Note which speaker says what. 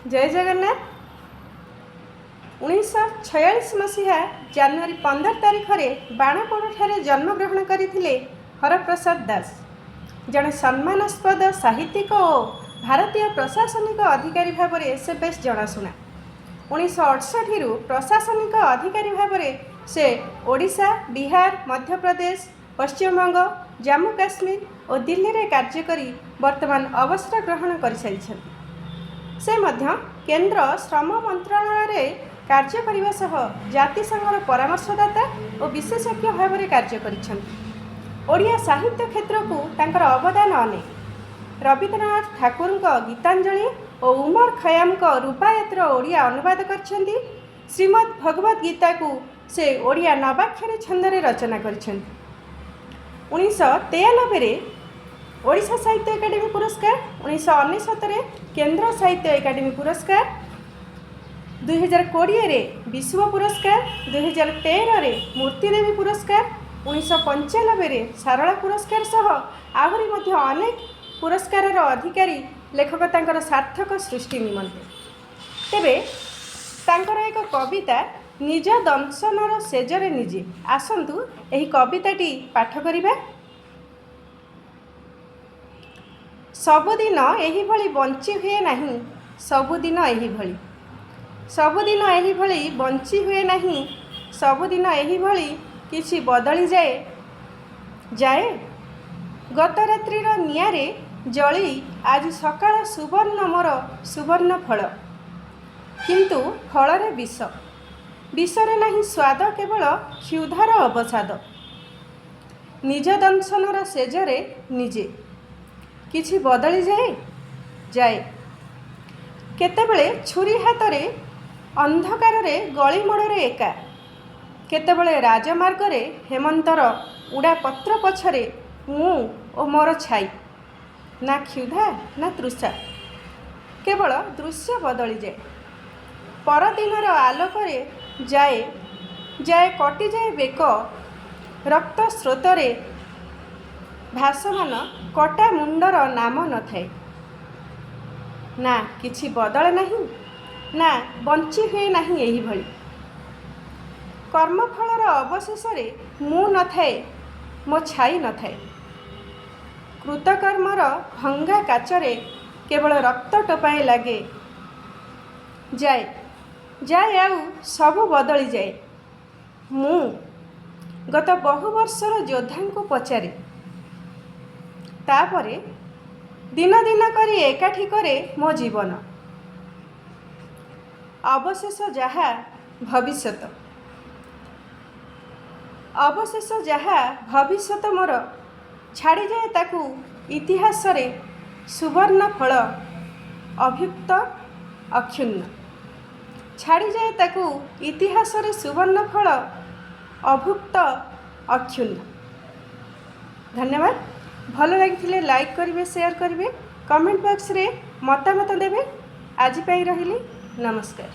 Speaker 1: जय जगन्नाथ। 1946 मसीहा जानुआरी 15 तारिख में बाणपुर जन्मग्रहण करते हरप्रसाद दास जड़े सम्मानास्पद साहित्यिक और भारतीय प्रशासनिक अधिकारी भाव में से बेस जनाशुना। 1968 रु प्रशासनिक अधिकारी भाव में से ओडिशा, बिहार, मध्य प्रदेश, पश्चिमबंग, जम्मू काश्मीर और दिल्ली में कार्य करी वर्तमान अवसर ग्रहण कर से मध्य केंद्र श्रम मंत्रालय कार्य करने सह जातिसंघर परामर्शदाता और विशेषज्ञ भाव में कार्य करिसेंति। साहित्य क्षेत्र को तांकर अवदान अनेक। रवींद्रनाथ ठाकुर गीतांजलि और उमर खयाम रूपायतर ओडिया अनुवाद करछंती। श्रीमद् भगवद गीता को से ओडिया नवाक्षरी छंदरे रचना करछंती। 1993 ओडिशा साहित्य एकाडेमी पुरस्कार, 1969 केंद्र साहित्य एकाडेमी पुरस्कार, 2020 विश्व पुरस्कार, 2013 मूर्तिदेवी पुरस्कार, 1995 सारला पुरस्कार सह आहरी मध्य अनेक पुरस्कार अधिकारी लेखक तांकर सार्थक सृष्टि निमंते। तेबे तांकर एक कविता निज दंशनर सेजरे निजे आसंतु एही कविताटी पाठ करिबा। सबुदिन एही भली बंची हुए नहीं, सबुदिन एही भली, सबुदिन एही भली बंची हुए नहीं, सबुदिन एही भली किछि बदली जाए जाए। गत रात्रिर निआरे जली आज सकाळ सुवर्ण मोर सुवर्ण फल, किंतु फलरे विष, विषरे नहीं स्वाद केवल क्षुधार अवसाद। निज दंशनर सेजरे निजे किछि बदली जाए जाए। केतेबेले छुरी हातरे अंधकार रे गली मोड़े एका, केतेबेले राजमार्गरे हेमंतर उड़ा पत्र पछरे मु ओ मोर छाई। ना क्षुधा ना तृषा, केवल दृश्य बदली जाए। परदिनर आलोकरे जाए जाए कटि जाए बेक, रक्त स्रोतरे भासमान कटा मुंडर नाम न थाए। ना किछि बदल नहीं, ना बंची हुए नहीं एही भली। कर्मफलर अवशेष मु न थाए, मो छाई न थाए। कृतकर्मर भंगा काचरे केवल रक्त टोपाए लागे जाए जाए, आउ सबु बदली जाए। मु गत बहु वर्षर योद्धा को पचारे, तापरे दिन दिन करी एकाठी करे मो जीवन। अवशेष जहा भविष्यत, अवशेष जहा भविष्यत मोर, छाड़ी जाए ताकू इतिहास रे सुवर्ण फल अभुक्त अक्षुण्ण। छाड़ी जाए ताकू इतिहास रे सुवर्ण फल अभुक्त अक्षुण्ण। धन्यवाद। भल लगी लाइक करेंगे, शेयर करेंगे, कमेंट बॉक्स रे मतामत देवे। आज पाई रहिली, नमस्कार।